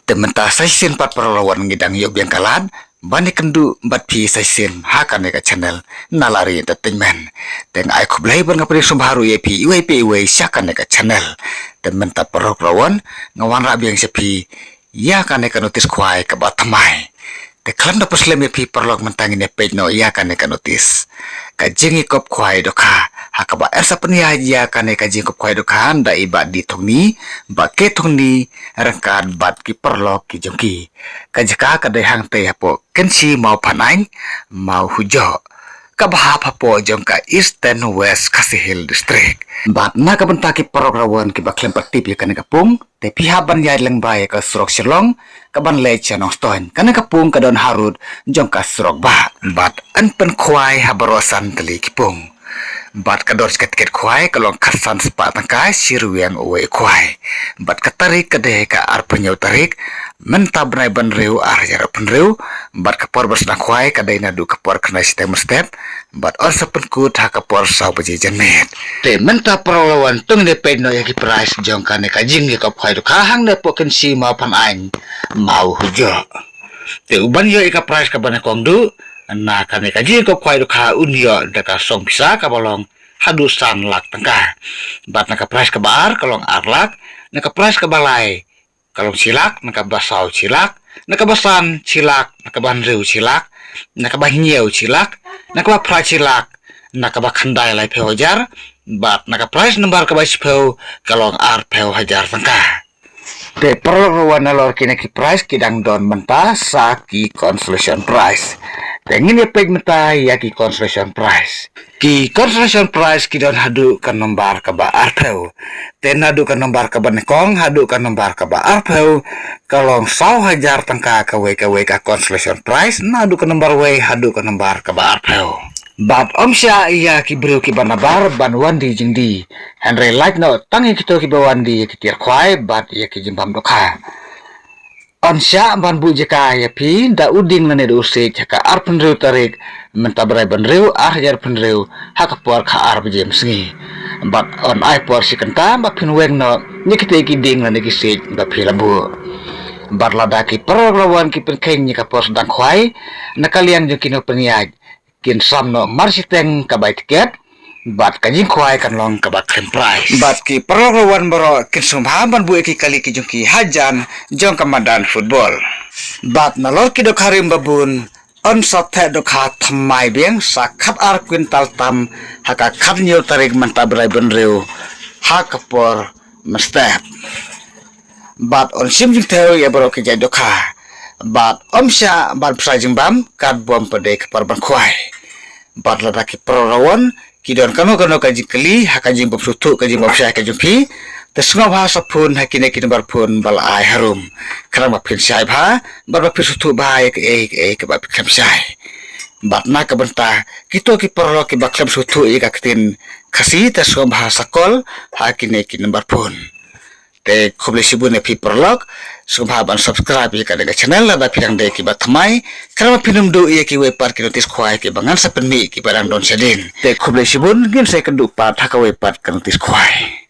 Tementa saisin pat perlawan ngidang yuk yang kalan, bani kendu bat pi saisin hakan eka channel nalari entertainment. Teng ai kublai ban ngapri sumbaru ye pi iwe syakan eka channel. Tementa perlawan ngawan rabi yang sepi ya kan eka notis kuai ke batamai. Te klan da puslem ye pi perlok mentangin ye page no ya kan eka notis. Ka jengi kop kuai doka hakaba ersa penia ya kan eka jeng kop kuai doka anda iba di tongni ba ke tongni rangkat bat ki perlok ki jengki ka jeka ka dai hang te hapo kensi mau panain mau hujo ka bahap hapo jong ka east and west kasihil district bat na ka benta ki perlok rawan ki baklem patip ya kan eka pung te pihak ban yai leng bai ka surok silong ka ban le chanong stoin kan eka pung ka don harud jong ka surok bat an pen kuai habarosan teli ki pung bat kador sket kuai kalong kasan sepat tangkai siru yang uwe kuai bat katarik kadeh ka ar penyau tarik mentab nai ban reu ar jara penreu bat kapor bersna kuai kadai nadu kapor kena step bat or sepenkut ha kapor sau baji janet te mentab perlawan tung de pedno yaki price jongkan ka jing ye kap kuai ka hang de poken si ma pan ain mau hujo te uban yo ka price ka ban kongdu na kami kaji ko kwai ka unio deka song bisa ka bolong hadusan lak tengkah bat naka price ka bar kalong arlak naka price ka balai kalong silak naka basau silak naka basan silak naka banreu silak naka bahnyeu silak naka price silak naka bakhandai lai phojar bat naka price number ka bais pho kalong ar pho hajar tengkah te perlawan alor kini ki price kidang don menta sa ki consolation price Tengin ye peg meta ya ki consolation prize. Ki consolation prize ki don hadu kan nombar ka ba arpeu. Ten hadu kan nombar ka banekong hadu kan nombar ka ba arpeu. Kalong sau hajar tangka ka ka consolation prize na hadu kan nombar we hadu kan nombar ka ba arpeu. Bat omsya iya ki bru ki banabar ban wandi jingdi. Henry like no tangi kito ki bawandi ki tiar kwai bat iya ki jimbam doka. Onsya ban bu jeka ya pi da uding na nedu usik jaka ar penreu tarik mentabrai benreu ar jar penreu haka puar ka ar bejem sengi bat on ai puar si kenta ba pin weng no nikite ki ding na neki sik ba pila bu bat ladaki perlawan ki pen keng nika puar sedang kwai nakalian jeng kino peniaj kin sam no marsiteng ka bai tiket bat kajing kuai kan long ka bat krim price bat ki perlawan boro kin sumhaban bu eki kali ki jungki hajan jong kamadan football bat nalor ki dok harim babun on sathe dok ha thamai beng sakhat ar kwintal tam haka khat nyul tarik mantabrai benreu hakapor mestep bat on sim jing theo ya boro ki jai dok ha bat omsya bat prajing bam kat bom pede kapar ban kuai bat ladaki perlawan kidon kano kaji keli hakajing bapsutu kaji bapsya kaji pi tesngo bahasa pun hakine kini barpun bal ai harum karang bapin syai bha bar bapin sutu bha ek ke bapin klem syai bat na ka benta kito ki perlo ki baklem sutu ka ketin kasi tesngo bahasa kol hakine kini barpun te khobli sibune pi perlok subha ban subscribe ka daga channel la da pirang de ki batmai karama pinum do ye ki we par ki notis khwai ki bangan sa penmi ki barang don sedin te khobli sibun gin sai kendu pat haka we pat ka notis khwai